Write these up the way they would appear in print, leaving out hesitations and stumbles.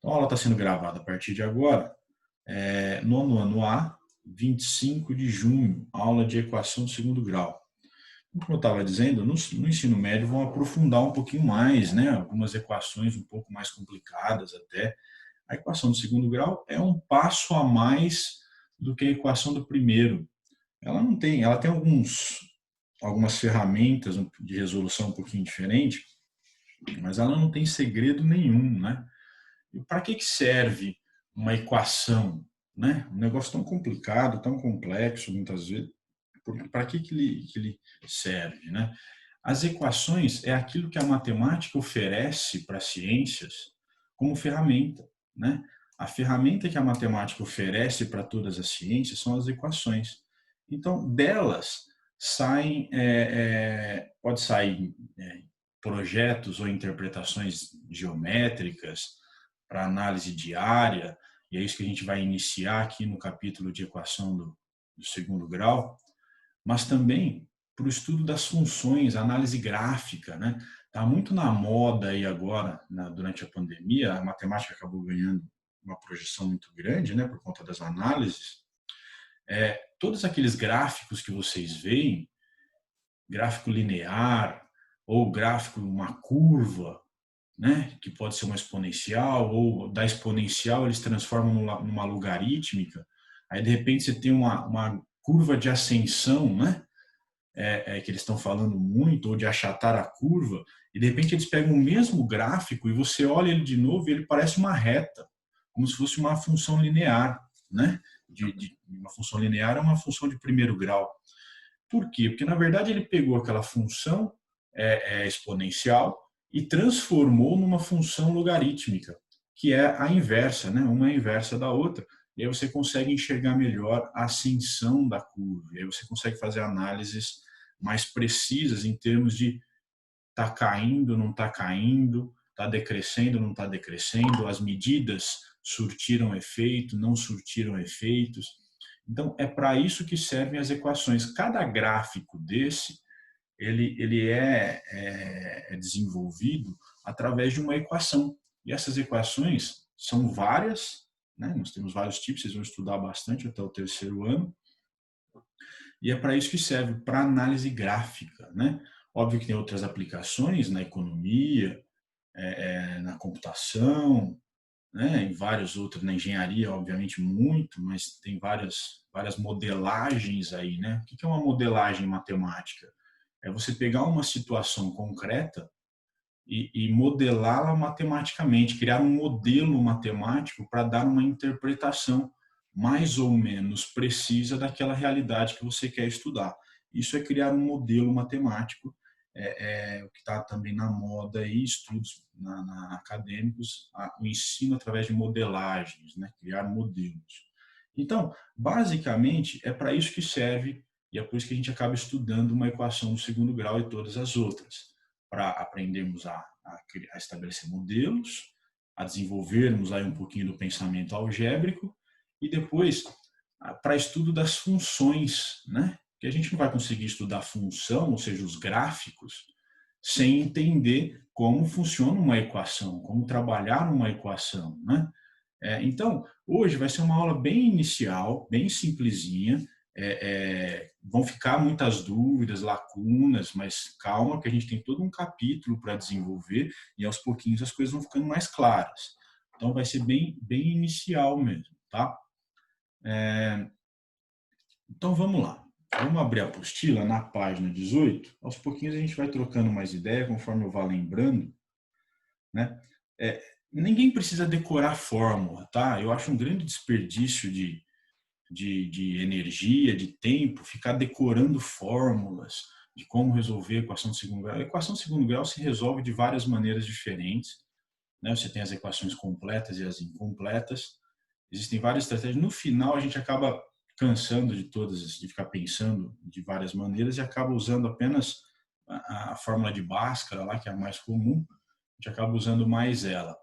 Então, a aula está sendo gravada a partir de agora, nono ano A, 25 de junho, aula de equação de segundo grau. Como eu estava dizendo, no ensino médio vão aprofundar um pouquinho mais, né? Algumas equações um pouco mais complicadas até. A equação do segundo grau é um passo a mais do que a equação do primeiro. Ela tem algumas ferramentas de resolução um pouquinho diferente, mas ela não tem segredo nenhum, né? E para que serve uma equação, né? Um negócio tão complicado, tão complexo, muitas vezes. Para que ele serve, né? As equações é aquilo que a matemática oferece para as ciências como ferramenta, né? A ferramenta que a matemática oferece para todas as ciências são as equações. Então, delas pode sair projetos ou interpretações geométricas para análise diária, e é isso que a gente vai iniciar aqui no capítulo de equação do segundo grau, mas também para o estudo das funções, análise gráfica, né? Está muito na moda aí agora, durante a pandemia, a matemática acabou ganhando uma projeção muito grande, né, por conta das análises. Todos aqueles gráficos que vocês veem, gráfico linear ou gráfico uma curva, né, que pode ser uma exponencial, ou da exponencial eles transformam numa logarítmica, aí de repente você tem uma curva de ascensão, né, que eles estão falando muito, ou de achatar a curva, e de repente eles pegam o mesmo gráfico e você olha ele de novo e ele parece uma reta, como se fosse uma função linear, né? Uma função linear é uma função de primeiro grau. Por quê? Porque, na verdade, ele pegou aquela função exponencial e transformou numa função logarítmica, que é a inversa, né? Uma é a inversa da outra. E aí você consegue enxergar melhor a ascensão da curva. E aí você consegue fazer análises mais precisas em termos de está caindo, não está caindo, está decrescendo, não está decrescendo, as medidas surtiram efeito, não surtiram efeitos. Então, é para isso que servem as equações. Cada gráfico desse, ele é desenvolvido através de uma equação. E essas equações são várias, né? Nós temos vários tipos, vocês vão estudar bastante até o terceiro ano, e é para isso que serve, para análise gráfica, né? Óbvio que tem outras aplicações na economia, na computação, né? Em vários outros, na engenharia, obviamente, muito, mas tem várias modelagens aí, né? O que é uma modelagem matemática? É você pegar uma situação concreta e modelá-la matematicamente, criar um modelo matemático para dar uma interpretação mais ou menos precisa daquela realidade que você quer estudar. Isso é criar um modelo matemático, o que está também na moda aí, estudos acadêmicos, o ensino através de modelagens, né? Criar modelos. Então, basicamente, é para isso que serve, e é por isso que a gente acaba estudando uma equação do segundo grau e todas as outras, para aprendermos a estabelecer modelos, a desenvolvermos aí um pouquinho do pensamento algébrico, e depois para estudo das funções, né? Que a gente não vai conseguir estudar função, ou seja, os gráficos, sem entender como funciona uma equação, como trabalhar uma equação, né? Então, hoje vai ser uma aula bem inicial, bem simplesinha. Vão ficar muitas dúvidas, lacunas, mas calma, que a gente tem todo um capítulo para desenvolver e aos pouquinhos as coisas vão ficando mais claras. Então, vai ser bem inicial mesmo, tá? Então, vamos lá. Vamos abrir a apostila na página 18. Aos pouquinhos a gente vai trocando mais ideia conforme eu vá lembrando, né? Ninguém precisa decorar fórmula, tá? Eu acho um grande desperdício de energia, de tempo, ficar decorando fórmulas de como resolver a equação de segundo grau. A equação de segundo grau se resolve de várias maneiras diferentes, né? Você tem as equações completas e as incompletas. Existem várias estratégias. No final, a gente acaba cansando de todas, de ficar pensando de várias maneiras e acaba usando apenas a fórmula de Bhaskara, lá, que é a mais comum, a gente acaba usando mais ela.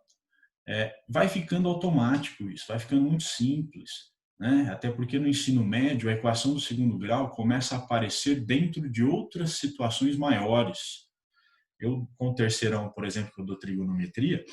Vai ficando automático isso, vai ficando muito simples, né? Até porque no ensino médio a equação do segundo grau começa a aparecer dentro de outras situações maiores. Eu, com o terceirão, por exemplo, que eu dou trigonometria,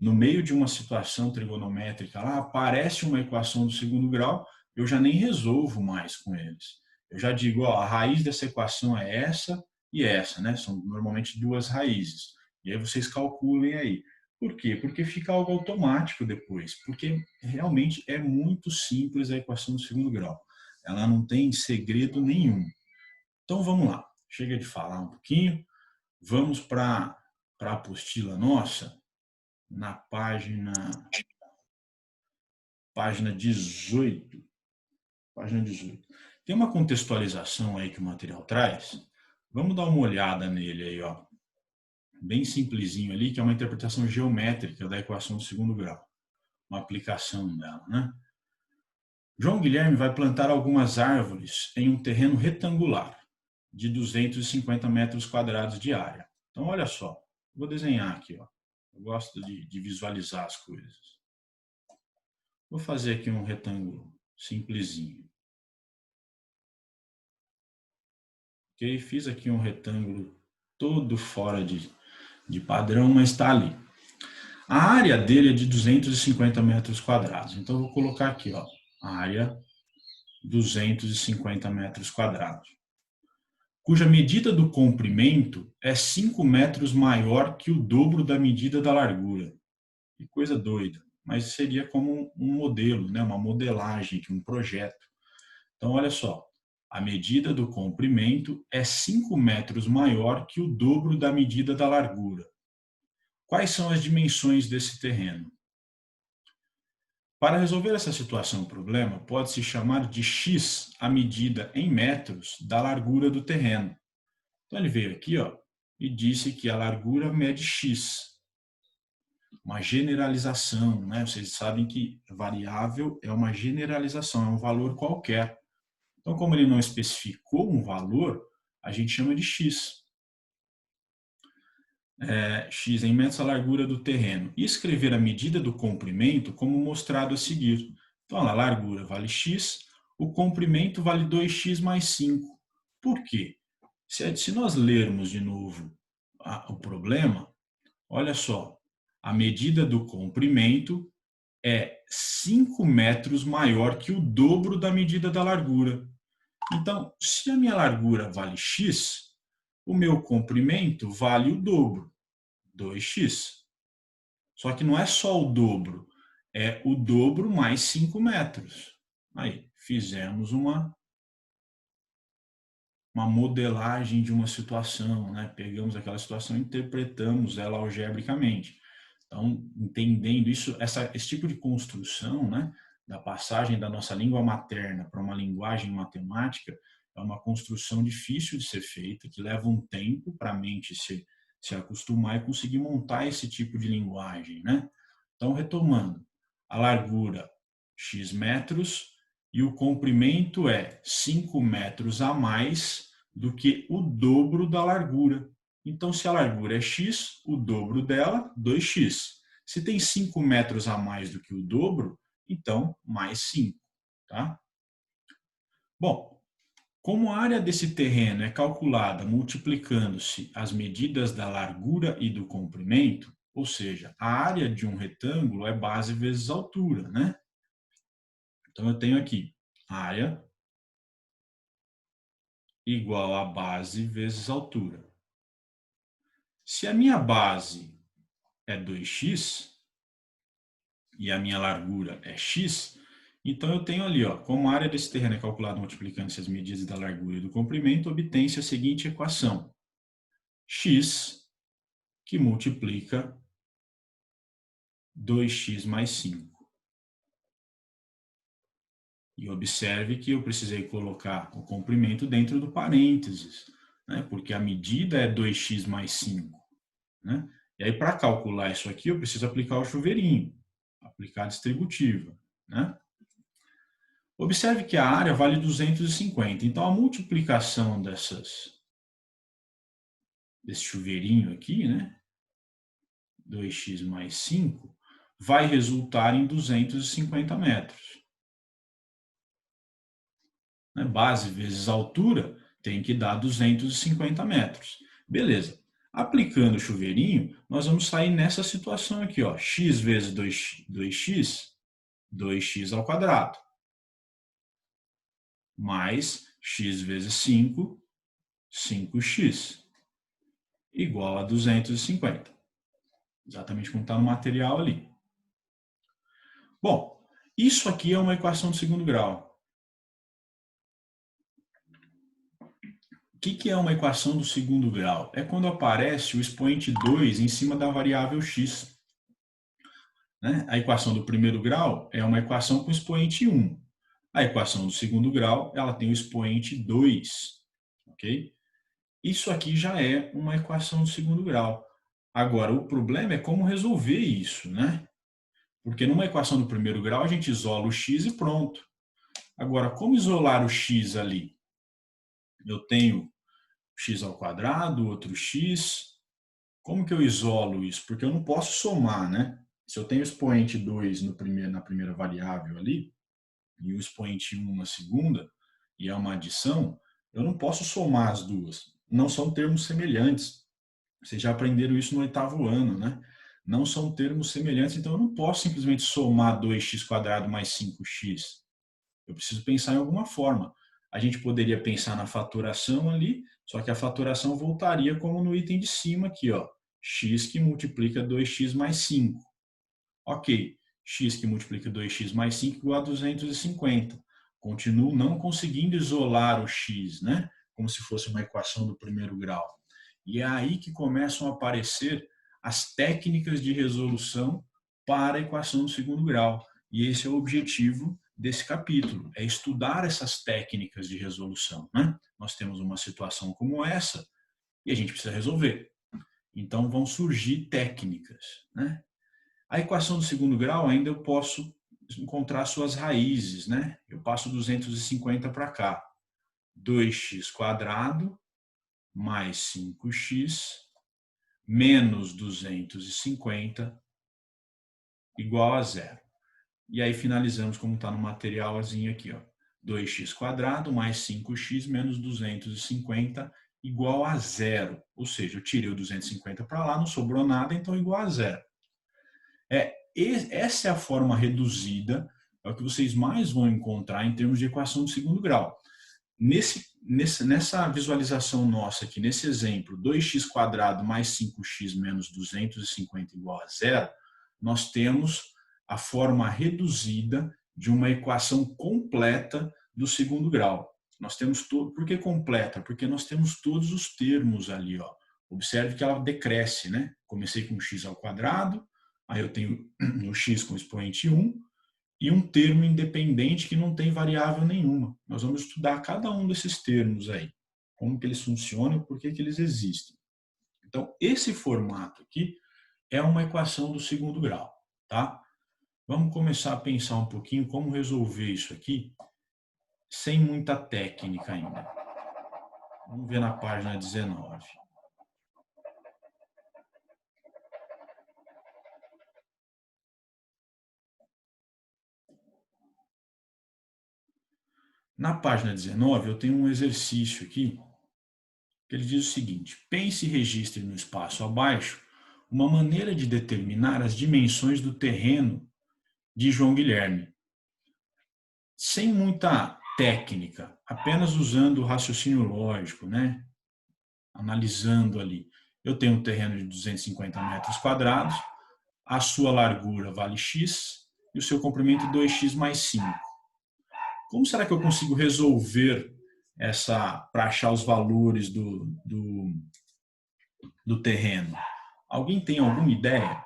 no meio de uma situação trigonométrica lá, aparece uma equação do segundo grau, eu já nem resolvo mais com eles. Eu já digo, ó, a raiz dessa equação é essa e essa, né? São normalmente duas raízes. E aí vocês calculem aí. Por quê? Porque fica algo automático depois. Porque realmente é muito simples a equação do segundo grau. Ela não tem segredo nenhum. Então vamos lá. Chega de falar um pouquinho. Vamos para a apostila nossa, na página 18. Página 18. Tem uma contextualização aí que o material traz. Vamos dar uma olhada nele aí, ó. Bem simplesinho ali, que é uma interpretação geométrica da equação do segundo grau. Uma aplicação dela, né? João Guilherme vai plantar algumas árvores em um terreno retangular de 250 metros quadrados de área. Então, olha só. Vou desenhar aqui, ó. Eu gosto de visualizar as coisas. Vou fazer aqui um retângulo simplesinho. Ok? Fiz aqui um retângulo todo fora de padrão, mas está ali. A área dele é de 250 metros quadrados. Então, eu vou colocar aqui, ó, área 250 metros quadrados, cuja medida do comprimento é 5 metros maior que o dobro da medida da largura. Que coisa doida. Mas seria como um modelo, né? Uma modelagem, um projeto. Então, olha só. A medida do comprimento é 5 metros maior que o dobro da medida da largura. Quais são as dimensões desse terreno? Para resolver essa situação, problema, pode-se chamar de x a medida em metros da largura do terreno. Então ele veio aqui, ó, e disse que a largura mede x. Uma generalização, né? Vocês sabem que variável é uma generalização, é um valor qualquer. Então, como ele não especificou um valor, a gente chama de x. X em metros a largura do terreno. E escrever a medida do comprimento como mostrado a seguir. Então, a largura vale x, o comprimento vale 2x mais 5. Por quê? Se nós lermos de novo o problema, olha só, a medida do comprimento é 5 metros maior que o dobro da medida da largura. Então, se a minha largura vale x, o meu comprimento vale o dobro, 2x. Só que não é só o dobro, é o dobro mais 5 metros. Aí, fizemos uma modelagem de uma situação, né? Pegamos aquela situação e interpretamos ela algebricamente. Então, entendendo isso, esse tipo de construção, né, da passagem da nossa língua materna para uma linguagem matemática, é uma construção difícil de ser feita, que leva um tempo para a mente se acostumar e conseguir montar esse tipo de linguagem, né? Então, retomando, a largura x metros e o comprimento é 5 metros a mais do que o dobro da largura. Então, se a largura é x, o dobro dela, 2x. Se tem 5 metros a mais do que o dobro, então, mais 5. Tá? Bom, como a área desse terreno é calculada multiplicando-se as medidas da largura e do comprimento, ou seja, a área de um retângulo é base vezes altura, né? Então, eu tenho aqui área igual a base vezes altura. Se a minha base é 2x e a minha largura é x, então eu tenho ali, ó, como a área desse terreno é calculada multiplicando-se as medidas da largura e do comprimento, obtém-se a seguinte equação: x que multiplica 2x mais 5. E observe que eu precisei colocar o comprimento dentro do parênteses, né, porque a medida é 2x mais 5. Né? E aí, para calcular isso aqui, eu preciso aplicar o chuveirinho, aplicar a distributiva. Né? Observe que a área vale 250. Então, a multiplicação desse chuveirinho aqui, né? 2x mais 5, vai resultar em 250 metros. Base vezes altura tem que dar 250 metros. Beleza. Aplicando o chuveirinho, nós vamos sair nessa situação aqui, ó, x vezes 2x, 2x ao quadrado, mais x vezes 5, 5x, igual a 250. Exatamente como está no material ali. Bom, isso aqui é uma equação de segundo grau. O que é uma equação do segundo grau? É quando aparece o expoente 2 em cima da variável x. Né? A equação do primeiro grau é uma equação com expoente 1. A equação do segundo grau, ela tem o expoente 2. Ok? Isso aqui já é uma equação do segundo grau. Agora, o problema é como resolver isso, né? Porque numa equação do primeiro grau, a gente isola o x e pronto. Agora, como isolar o x ali? Eu tenho x ao quadrado, outro x. Como que eu isolo isso? Porque eu não posso somar, né? Se eu tenho o expoente 2 na primeira variável ali, e o expoente 1 na segunda, e é uma adição, eu não posso somar as duas. Não são termos semelhantes. Vocês já aprenderam isso no 8º ano, né? Não são termos semelhantes, então eu não posso simplesmente somar 2x² mais 5x. Eu preciso pensar em alguma forma. A gente poderia pensar na faturação ali, só que a faturação voltaria como no item de cima aqui, ó, x que multiplica 2x mais 5. Ok, x que multiplica 2x mais 5 igual a 250. Continuo não conseguindo isolar o x, né? Como se fosse uma equação do primeiro grau. E é aí que começam a aparecer as técnicas de resolução para a equação do segundo grau. E esse é o objetivo desse capítulo, é estudar essas técnicas de resolução. Né? Nós temos uma situação como essa e a gente precisa resolver. Então vão surgir técnicas. Né? A equação do segundo grau ainda eu posso encontrar suas raízes. Né? Eu passo 250 para cá. 2x² mais 5x menos 250 igual a zero. E aí finalizamos como está no materialzinho aqui, ó. 2x² mais 5x menos 250 igual a zero. Ou seja, eu tirei o 250 para lá, não sobrou nada, então igual a zero. Essa é a forma reduzida, é o que vocês mais vão encontrar em termos de equação de segundo grau. Nessa visualização nossa aqui, nesse exemplo, 2x² mais 5x menos 250 igual a zero, nós temos a forma reduzida de uma equação completa do segundo grau. Nós temos por que completa? Porque nós temos todos os termos ali, ó. Observe que ela decresce, né? Comecei com x ao quadrado, aí eu tenho o x com expoente 1, e um termo independente que não tem variável nenhuma. Nós vamos estudar cada um desses termos aí, como que eles funcionam e por que eles existem. Então, esse formato aqui é uma equação do segundo grau, tá? Vamos começar a pensar um pouquinho como resolver isso aqui sem muita técnica ainda. Vamos ver na página 19. Na página 19, eu tenho um exercício aqui que ele diz o seguinte: pense e registre no espaço abaixo uma maneira de determinar as dimensões do terreno de João Guilherme, sem muita técnica, apenas usando o raciocínio lógico, né? Analisando ali. Eu tenho um terreno de 250 metros quadrados, a sua largura vale x e o seu comprimento 2x mais 5. Como será que eu consigo resolver para achar os valores do terreno? Alguém tem alguma ideia?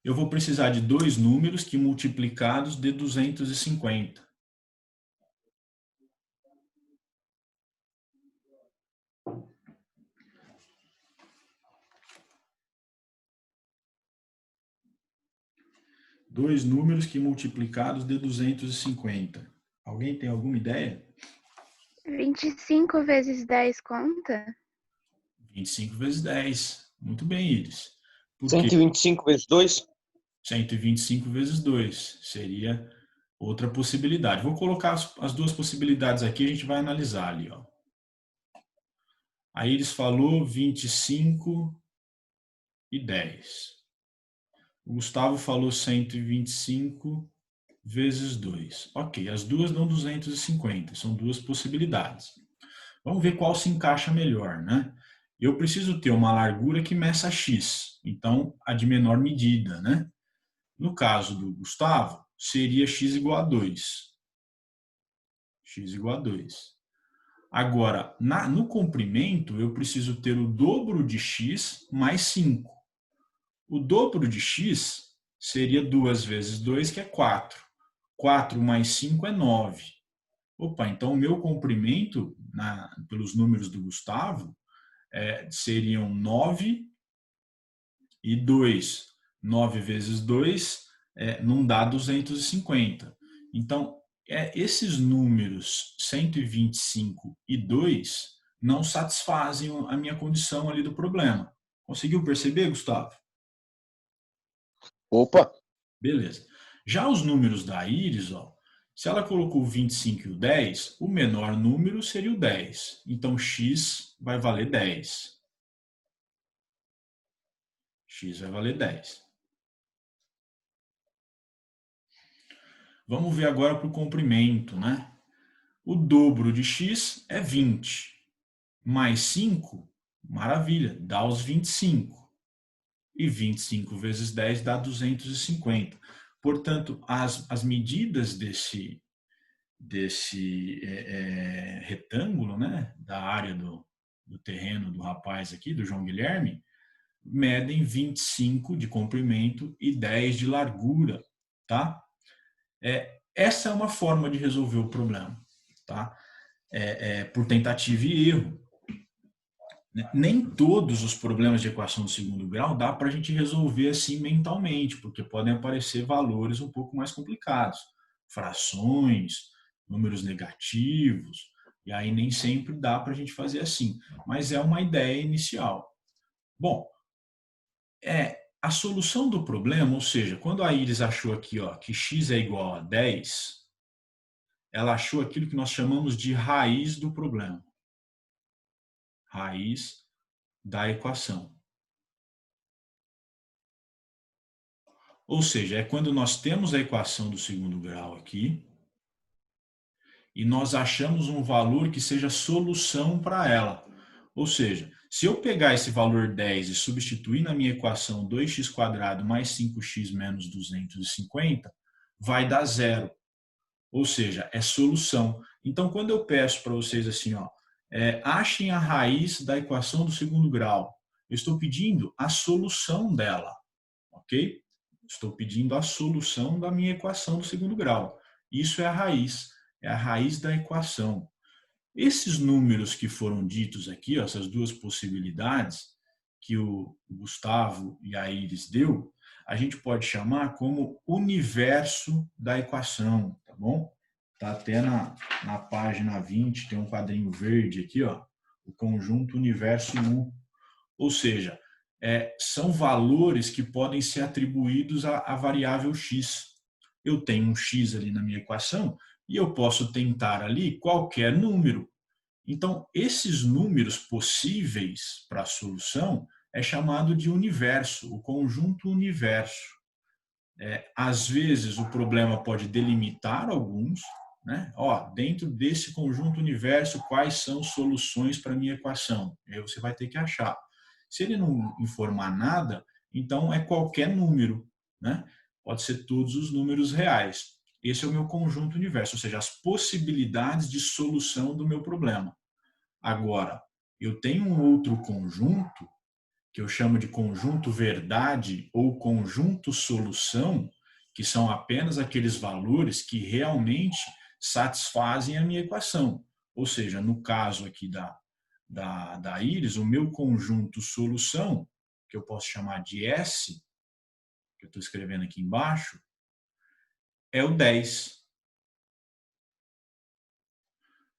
Eu vou precisar de dois números que multiplicados dê 250. Dois números que multiplicados dê 250. Alguém tem alguma ideia? 25 vezes 10 conta? 25 vezes 10. Muito bem, Iris. Por quê? 125 vezes 2? 125 vezes 2 seria outra possibilidade. Vou colocar as duas possibilidades aqui, a gente vai analisar ali, ó. A Iris falou 25 e 10. O Gustavo falou 125 vezes 2. Ok, as duas dão 250, são duas possibilidades. Vamos ver qual se encaixa melhor, né? Eu preciso ter uma largura que meça x, então a de menor medida, né? No caso do Gustavo, seria x igual a 2. X igual a 2. Agora, no comprimento, eu preciso ter o dobro de x mais 5. O dobro de x seria 2 vezes 2, que é 4. 4 mais 5 é 9. Opa, então o meu comprimento, pelos números do Gustavo, seriam 9 e 2. 9 vezes 2 não dá 250. Então, esses números 125 e 2 não satisfazem a minha condição ali do problema. Conseguiu perceber, Gustavo? Opa! Beleza. Já os números da Iris, ó, se ela colocou o 25 e o 10, o menor número seria o 10. Então, x vai valer 10. X vai valer 10. Vamos ver agora para o comprimento, né? O dobro de x é 20. Mais 5, maravilha, dá os 25. E 25 vezes 10 dá 250. Portanto, as medidas desse retângulo, né, da área do terreno do rapaz aqui, do João Guilherme, medem 25 de comprimento e 10 de largura, tá? Essa é uma forma de resolver o problema, tá? Por tentativa e erro. Nem todos os problemas de equação do segundo grau dá para a gente resolver assim mentalmente, porque podem aparecer valores um pouco mais complicados, frações, números negativos, e aí nem sempre dá para a gente fazer assim, mas é uma ideia inicial. Bom, a solução do problema, ou seja, quando a Iris achou aqui que x é igual a 10, ela achou aquilo que nós chamamos de raiz do problema. Raiz da equação. Ou seja, é quando nós temos a equação do segundo grau aqui e nós achamos um valor que seja solução para ela. Ou seja, se eu pegar esse valor 10 e substituir na minha equação 2x² mais 5x menos 250, vai dar zero. Ou seja, é solução. Então, quando eu peço para vocês assim, achem a raiz da equação do segundo grau, eu estou pedindo a solução dela, ok? Estou pedindo a solução da minha equação do segundo grau. Isso é a raiz da equação. Esses números que foram ditos aqui, essas duas possibilidades que o Gustavo e a Iris deu, a gente pode chamar como universo da equação, tá bom? Tá até na página 20, tem um quadrinho verde aqui, ó, o conjunto universo U. Ou seja, são valores que podem ser atribuídos à variável x. Eu tenho um x ali na minha equação e eu posso tentar ali qualquer número. Então, esses números possíveis para a solução é chamado de universo, o conjunto universo. Às vezes, o problema pode delimitar alguns, né? Dentro desse conjunto universo, quais são soluções para a minha equação? Aí você vai ter que achar. Se ele não informar nada, então é qualquer número, né? Pode ser todos os números reais. Esse é o meu conjunto universo, ou seja, as possibilidades de solução do meu problema. Agora, eu tenho um outro conjunto, que eu chamo de conjunto verdade ou conjunto solução, que são apenas aqueles valores que realmente satisfazem a minha equação. Ou seja, no caso aqui da Iris, o meu conjunto solução, que eu posso chamar de S, que eu estou escrevendo aqui embaixo, é o 10.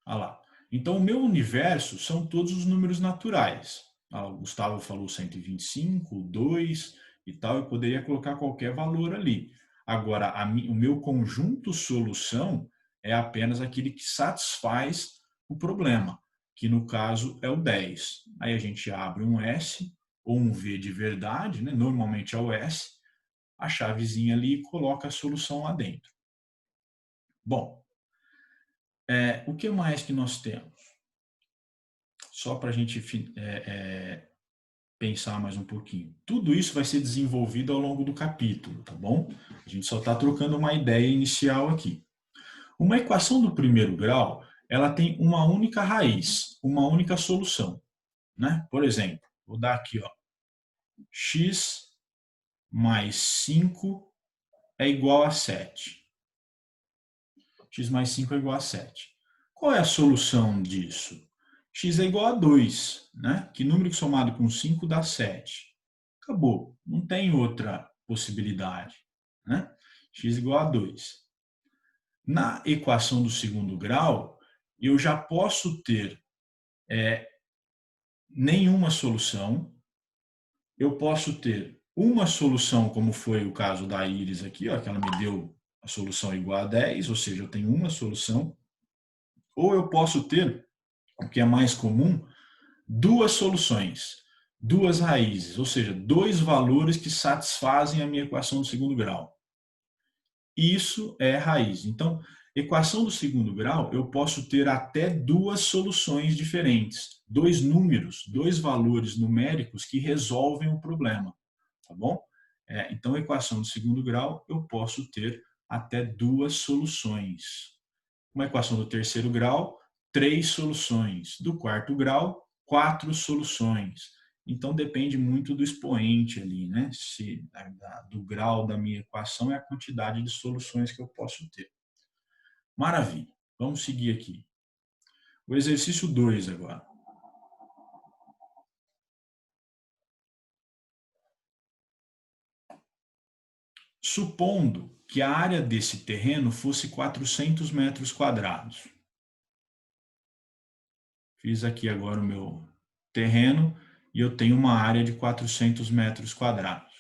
Olha lá. Então, o meu universo são todos os números naturais. O Gustavo falou 125, 2 e tal, eu poderia colocar qualquer valor ali. Agora, o meu conjunto solução é apenas aquele que satisfaz o problema. que no caso é o 10. Aí a gente abre um S ou um V de verdade, né? Normalmente é o S, a chavezinha ali e coloca a solução lá dentro. Bom, o que mais que nós temos? Só para a gente pensar mais um pouquinho. Tudo isso vai ser desenvolvido ao longo do capítulo, tá bom? A gente só está trocando uma ideia inicial aqui. Uma equação do primeiro grau, ela tem uma única raiz, uma única solução, né? Por exemplo, vou dar aqui, ó, x mais 5 é igual a 7. X mais 5 é igual a 7. Qual é a solução disso? X é igual a 2, né? Que número que somado com 5 dá 7. Acabou, não tem outra possibilidade, né? X igual a 2. Na equação do segundo grau, eu já posso ter nenhuma solução, eu posso ter uma solução, como foi o caso da Iris aqui, ó, que ela me deu a solução igual a 10, ou seja, eu tenho uma solução, ou eu posso ter, o que é mais comum, duas soluções, duas raízes, ou seja, dois valores que satisfazem a minha equação do segundo grau. Isso é raiz. Então, equação do segundo grau, eu posso ter até duas soluções diferentes, dois números, dois valores numéricos que resolvem o problema, tá bom? Então, equação do segundo grau, eu posso ter até duas soluções. Uma equação do terceiro grau, três soluções. Do quarto grau, quatro soluções. Então depende muito do expoente ali, né? Se do grau da minha equação é a quantidade de soluções que eu posso ter. Maravilha. Vamos seguir aqui. O exercício 2 agora. Supondo que a área desse terreno fosse 400 metros quadrados. Fiz aqui agora o meu terreno e eu tenho uma área de 400 metros quadrados.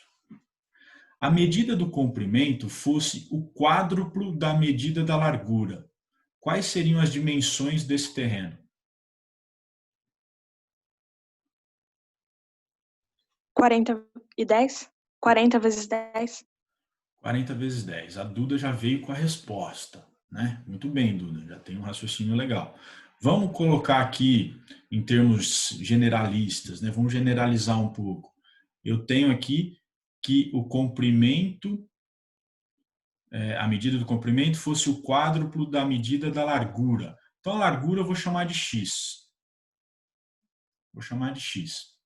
A medida do comprimento fosse o quádruplo da medida da largura. Quais seriam as dimensões desse terreno? 40 e 10? 40 vezes 10? 40 vezes 10. A Duda já veio com a resposta, né? Muito bem, Duda, já tem um raciocínio legal. Vamos colocar aqui em termos generalistas, né? Vamos generalizar um pouco. Eu tenho aqui que o comprimento, a medida do comprimento fosse o quádruplo da medida da largura. Então a largura eu vou chamar de x. Vou chamar de x.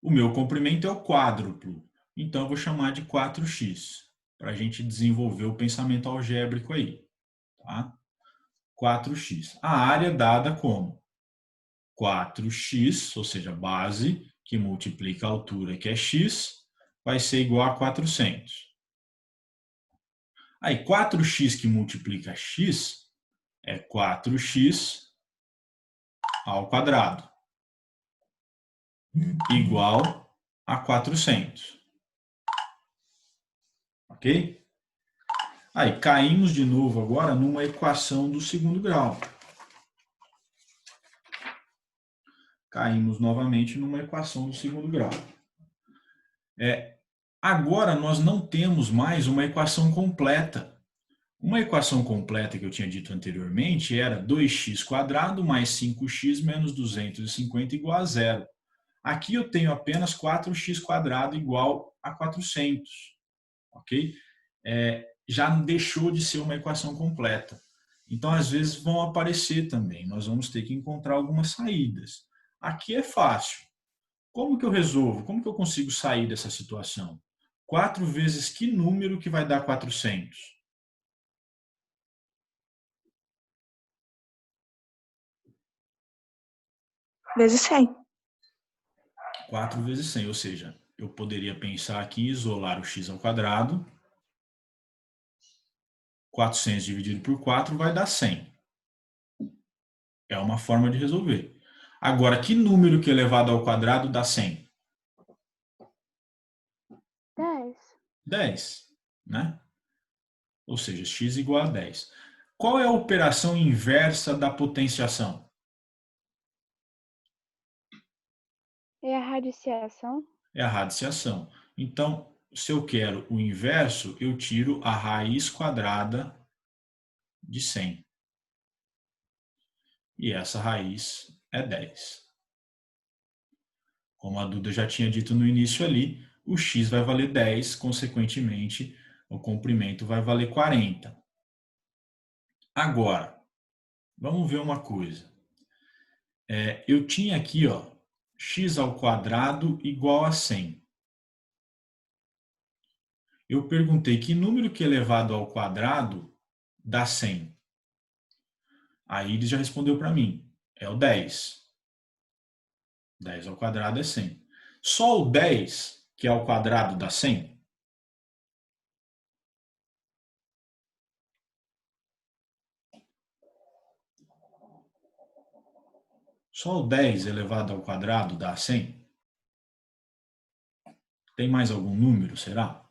O meu comprimento é o quádruplo, então eu vou chamar de 4x, para a gente desenvolver o pensamento algébrico aí. Tá? 4x. A área dada como 4x, ou seja, base, que multiplica a altura, que é x, vai ser igual a 400. Aí, 4x que multiplica x é 4x ao quadrado, igual a 400. Ok? Aí, caímos de novo agora numa equação do segundo grau. Caímos novamente numa equação do segundo grau. Agora, nós não temos mais uma equação completa. Uma equação completa que eu tinha dito anteriormente era 2x² mais 5x menos 250 igual a zero. Aqui eu tenho apenas 4x² igual a 400. Ok? Já deixou de ser uma equação completa. Então, às vezes, vão aparecer também. Nós vamos ter que encontrar algumas saídas. Aqui é fácil. Como que eu resolvo? Como que eu consigo sair dessa situação? 4 vezes que número que vai dar 400? Vezes 100. 4 vezes 100, ou seja, eu poderia pensar aqui em isolar o x ao quadrado. 400 dividido por 4 vai dar 100. É uma forma de resolver. Agora, que número que elevado ao quadrado dá 100? 10. 10, né? Ou seja, x igual a 10. Qual é a operação inversa da potenciação? É a radiciação? É a radiciação. Então, se eu quero o inverso, eu tiro a raiz quadrada de 100. E essa raiz é 10. Como a Duda já tinha dito no início ali, o x vai valer 10, consequentemente, o comprimento vai valer 40. Agora, vamos ver uma coisa. Eu tinha aqui, ó, x ao quadrado igual a 100. Eu perguntei que número que elevado ao quadrado dá 100. Aí ele já respondeu para mim, é o 10. 10 ao quadrado é 100. Só o 10, que é ao quadrado, dá 100? Só o 10 elevado ao quadrado dá 100? Tem mais algum número, será?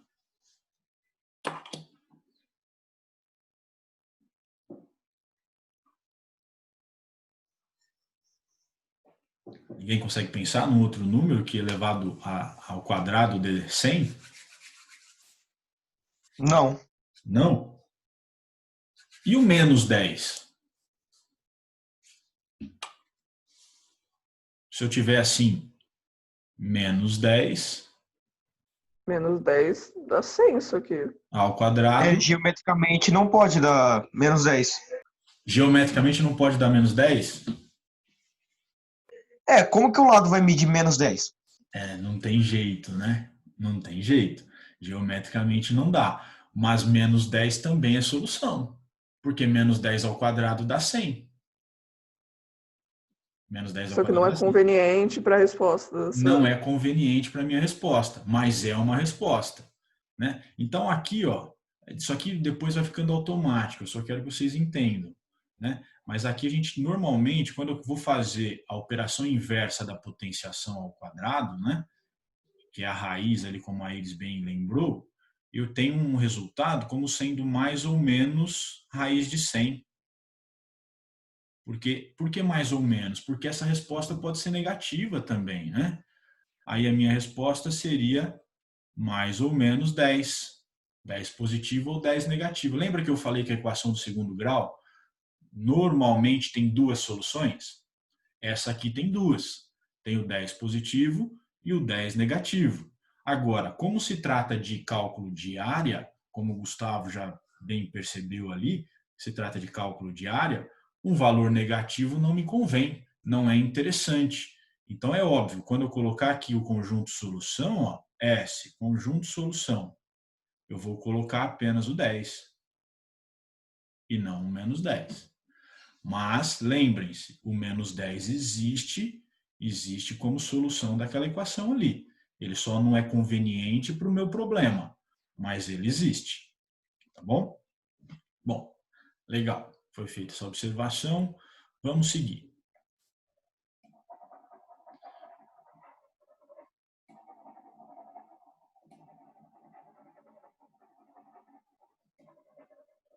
Ninguém consegue pensar num outro número que elevado ao quadrado dê 100? Não. Não? E o menos 10? Se eu tiver assim, menos 10 Menos 10 dá 100 isso aqui. ao quadrado. Geometricamente não pode dar menos 10. Geometricamente não pode dar menos 10? Como que o lado vai medir menos 10? Não tem jeito, né? Não tem jeito. Geometricamente não dá. Mas menos 10 também é solução. Porque menos 10 ao quadrado dá 100. Menos 10 ao Só que quadrado não é dá 100. conveniente para a resposta. Não é conveniente para a minha resposta, mas é uma resposta, né? Então aqui, ó, isso aqui depois vai ficando automático, eu só quero que vocês entendam, né? Mas aqui a gente normalmente, quando eu vou fazer a operação inversa da potenciação ao quadrado, né, que é a raiz ali, como a Iris bem lembrou, eu tenho um resultado como sendo mais ou menos raiz de 100. Por que mais ou menos? Porque essa resposta pode ser negativa também, né? Aí a minha resposta seria mais ou menos 10. 10 positivo ou 10 negativo. Lembra que eu falei que a equação do segundo grau normalmente tem duas soluções? Essa aqui tem duas. Tem o 10 positivo e o 10 negativo. Agora, como se trata de cálculo de área, como o Gustavo já bem percebeu ali, se trata de cálculo de área, um valor negativo não me convém, não é interessante. Então é óbvio, quando eu colocar aqui o conjunto solução, ó, S, conjunto solução, eu vou colocar apenas o 10 e não o menos 10. Mas lembrem-se, o menos 10 existe como solução daquela equação ali. Ele só não é conveniente para o meu problema, mas ele existe. Tá bom? Bom, legal. Foi feita essa observação. Vamos seguir.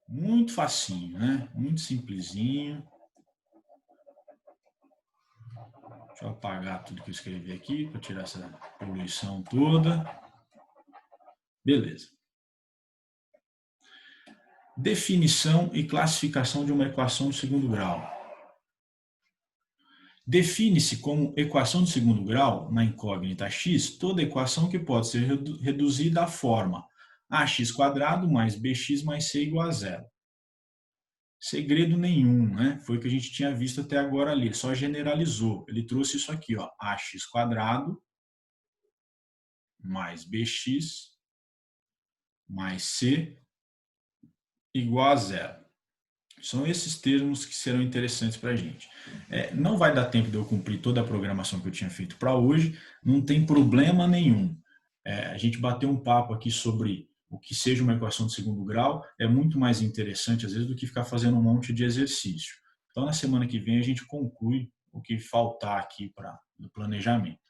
Muito facinho, né? Muito simplesinho. Deixa eu apagar tudo que eu escrevi aqui para tirar essa poluição toda. Beleza. Definição e classificação de uma equação de segundo grau. Define-se como equação de segundo grau, na incógnita x, toda equação que pode ser reduzida à forma ax² mais bx mais c igual a zero. Segredo nenhum, né? Foi o que a gente tinha visto até agora ali, só generalizou. Ele trouxe isso aqui, ó, ax² mais bx mais c igual a zero. São esses termos que serão interessantes para a gente. Não vai dar tempo de eu cumprir toda a programação que eu tinha feito para hoje, não tem problema nenhum. A gente bateu um papo aqui sobre o que seja uma equação de segundo grau, é muito mais interessante, às vezes, do que ficar fazendo um monte de exercício. Então, na semana que vem, a gente conclui o que faltar aqui no planejamento.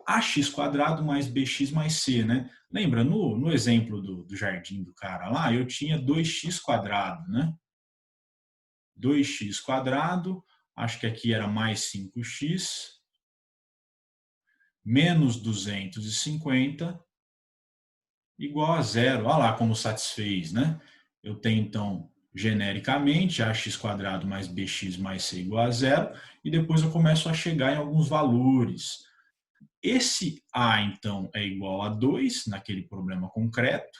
Ax² mais bx mais c, né? Lembra, no exemplo do jardim do cara lá, eu tinha 2x², né? 2x², acho que aqui era mais 5x, menos 250 igual a zero. Olha lá como satisfez, né? Eu tenho, então, genericamente, ax² mais bx mais c igual a zero, e depois eu começo a chegar em alguns valores. Esse a, então, é igual a 2, naquele problema concreto.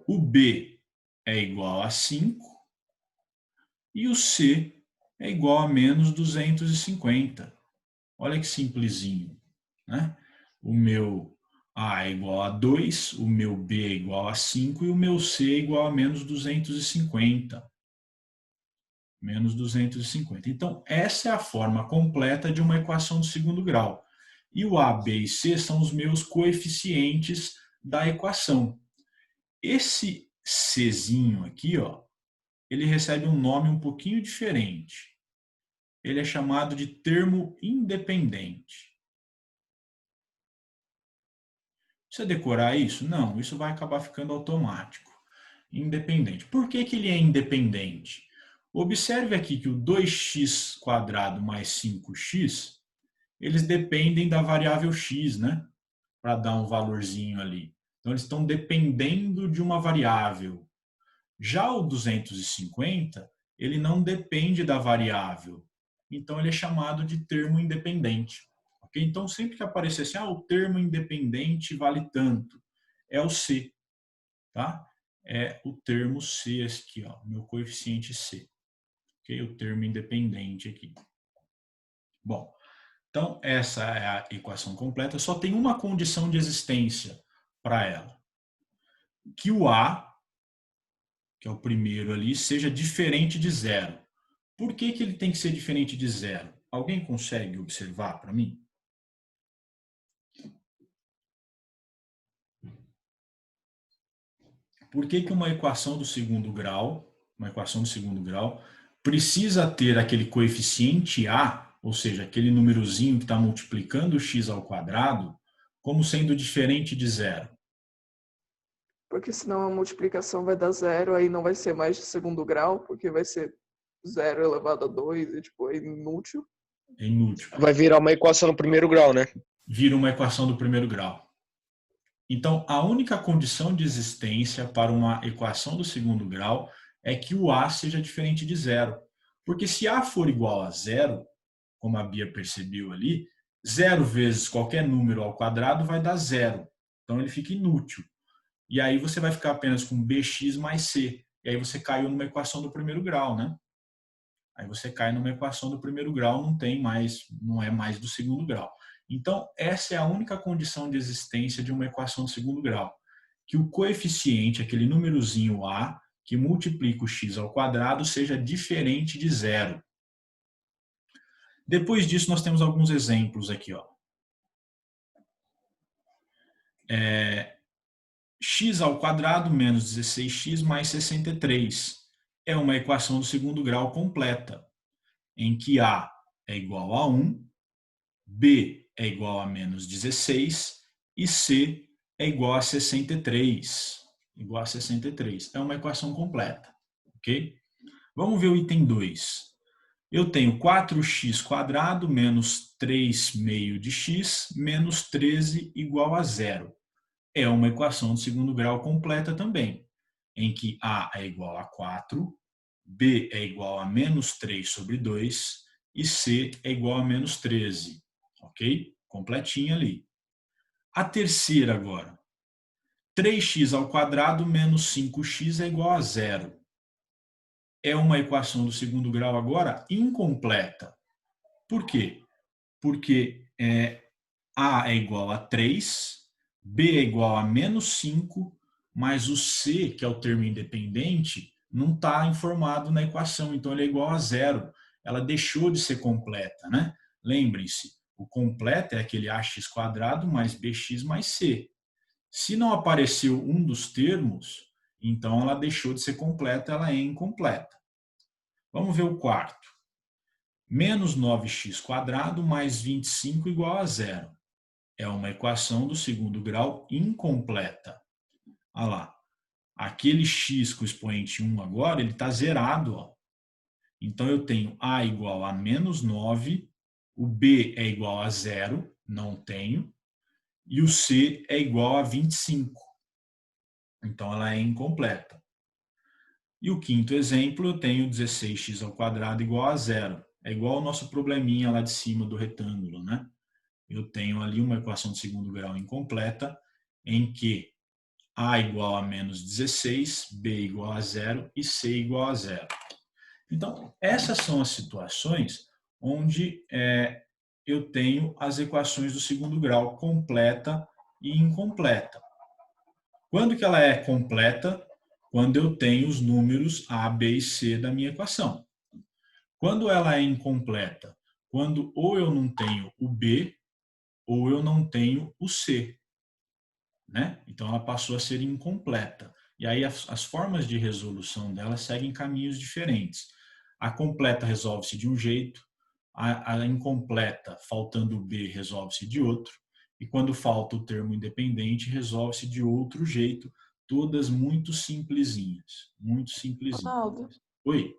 O b é igual a 5. E o c é igual a menos 250. Olha que simplesinho, né? O meu a é igual a 2, o meu b é igual a 5 e o meu c é igual a menos 250. Menos 250. Então, essa é a forma completa de uma equação do segundo grau. E o a, b e c são os meus coeficientes da equação. Esse czinho aqui, ó, ele recebe um nome um pouquinho diferente. Ele é chamado de termo independente. Precisa decorar isso? Não, isso vai acabar ficando automático. Independente. Por que ele é independente? Observe aqui que o 2x² mais 5x, eles dependem da variável x, né? Para dar um valorzinho ali. Então, eles estão dependendo de uma variável. Já o 250, ele não depende da variável. Então, ele é chamado de termo independente. Okay? Então, sempre que aparecer assim, o termo independente vale tanto, é o C. Tá? É o termo C aqui, ó, meu coeficiente C. Okay? O termo independente aqui. Bom, então essa é a equação completa. Só tem uma condição de existência para ela. Que o A, que é o primeiro ali, seja diferente de zero. Por que ele tem que ser diferente de zero? Alguém consegue observar para mim? Por que uma equação do segundo grau, precisa ter aquele coeficiente A, ou seja, aquele númerozinho que está multiplicando x², como sendo diferente de zero? Porque senão a multiplicação vai dar zero, aí não vai ser mais de segundo grau, porque vai ser 0 elevado a 2, e tipo, é inútil. É inútil. Vai virar uma equação no primeiro grau, né? Vira uma equação do primeiro grau. Então, a única condição de existência para uma equação do segundo grau é que o A seja diferente de zero. Porque se A for igual a zero, como a Bia percebeu ali, 0 vezes qualquer número ao quadrado vai dar zero. Então, ele fica inútil. E aí você vai ficar apenas com bx mais c. E aí você caiu numa equação do primeiro grau, né? Aí você cai numa equação do primeiro grau, não é mais do segundo grau. Então, essa é a única condição de existência de uma equação do segundo grau. Que o coeficiente, aquele númerozinho A, que multiplica o x², seja diferente de zero. Depois disso, nós temos alguns exemplos aqui, ó. X² menos 16x mais 63 é uma equação do segundo grau completa, em que A é igual a 1, B é igual a menos 16 e C é igual a 63. Igual a 63. É uma equação completa. Ok? Vamos ver o item 2. Eu tenho 4x² menos 3 meio de x menos 13 igual a zero. É uma equação de segundo grau completa também, em que A é igual a 4, B é igual a menos 3 sobre 2 e C é igual a menos 13. Ok? Completinha ali. A terceira agora. 3x² menos 5x é igual a zero. É uma equação do segundo grau agora incompleta. Por quê? Porque A é igual a 3, B é igual a menos 5, mas o C, que é o termo independente, não está informado na equação, então ele é igual a zero. Ela deixou de ser completa, né? Lembrem-se, o completo é aquele ax² mais bx mais c. Se não apareceu um dos termos, então ela deixou de ser completa, ela é incompleta. Vamos ver o quarto. Menos 9x² mais 25 igual a zero. É uma equação do segundo grau incompleta. Olha lá. Aquele x com o expoente 1 agora, ele está zerado. Ó. Então, eu tenho A igual a menos 9 o B é igual a 0, não tenho, e o C é igual a 25. Então, ela é incompleta. E o quinto exemplo, eu tenho 16x² igual a 0. É igual ao nosso probleminha lá de cima do retângulo, né? Eu tenho ali uma equação de segundo grau incompleta, em que A igual a menos 16, B igual a 0 e C igual a 0. Então, essas são as situações onde eu tenho as equações do segundo grau completa e incompleta. Quando que ela é completa? Quando eu tenho os números A, B e C da minha equação. Quando ela é incompleta? Quando ou eu não tenho o B ou eu não tenho o C. Né? Então, ela passou a ser incompleta. E aí, as formas de resolução dela seguem caminhos diferentes. A completa resolve-se de um jeito, a incompleta, faltando o B, resolve-se de outro, e quando falta o termo independente, resolve-se de outro jeito, todas muito simplesinhas. Muito simplesinhas. Ronaldo, Oi?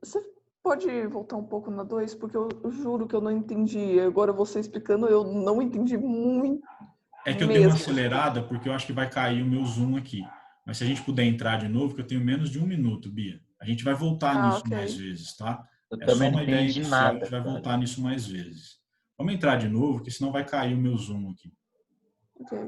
você pode voltar um pouco na 2? Porque eu juro que eu não entendi. Agora você explicando, eu não entendi muito. É que eu dei uma acelerada porque eu acho que vai cair o meu zoom aqui. Mas se a gente puder entrar de novo, que eu tenho menos de 1 minuto, Bia. A gente vai voltar nisso ok. mais vezes, tá? Eu É só também não uma ideia entendi inicial, a nada, gente vai cara. voltar nisso mais vezes. Vamos entrar de novo, porque senão vai cair o meu zoom aqui. Ok.